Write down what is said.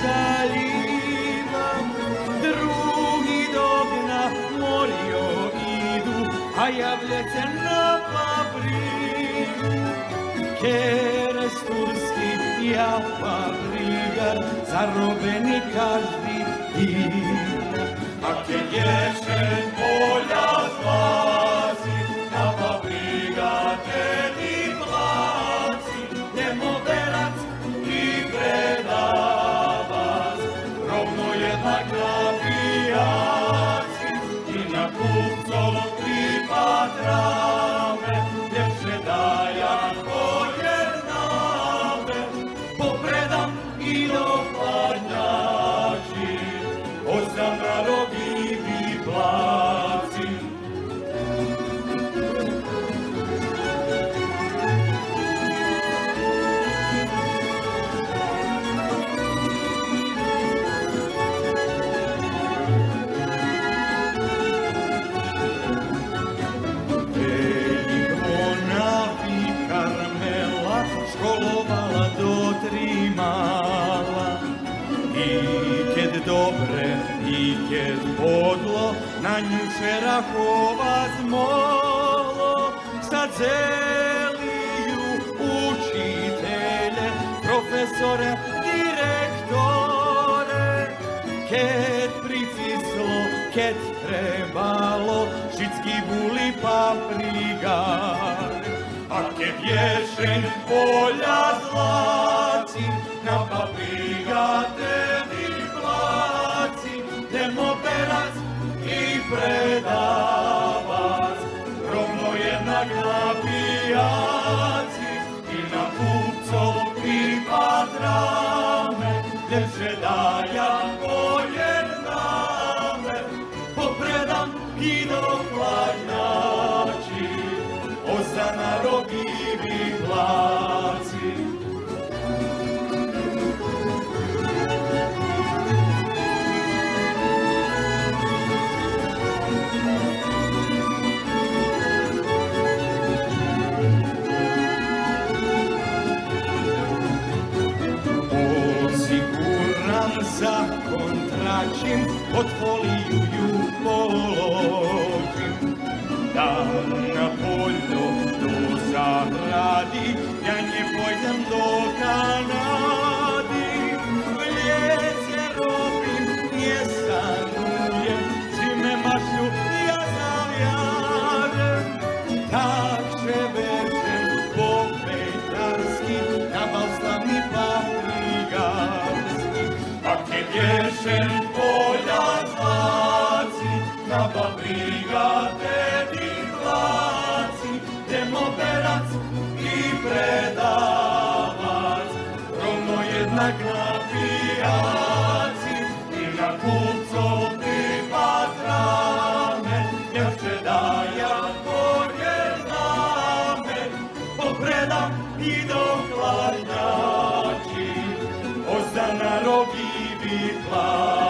залива, други dok na morio idu, a javljece na papriku. Keres turski, ja paprigar, zarobeni každi ina. A ke ješen polja zlazi, na papriga tedi placi, nemo berac i predavac, rovno jednak na pijaci i na kupcov i patrame, ljepše dajan pojedname, popredam i do hladnjači, osam na rogivi placi. Školovala do 3 mala, i ked dobre, i ked podlo, na nju Šerahova zmolo. Sad zeliju učitelje, profesore, direktore, ked pricislo, ked trebalo, šitski buli paprigar. A ke ješen polja zlaci, na papriga tebi placi, demo berac i predavac, rovno jednak na pijaci i na kupcov i patrame, ljepše dajan pojedname, popredam i do hladnjači, osta na rogivi placi. Osiguran zakon tračim, pod foliju ju položim, da na polju do zahradi, ja nje pojdem do Kanadi. Vljece robim, nje sanujem, zime mašlju ja zavjarem. Takže večer po petarski, na bal slavni paprigarski. A kad ješen polja zlaci, na papriga tedi placi, demo berac i predavac, rovno jednak na pijaci i na kupcov i patrame, ljepše dajan pojedname, popredam i do hladnjači, osta na rogivi placi.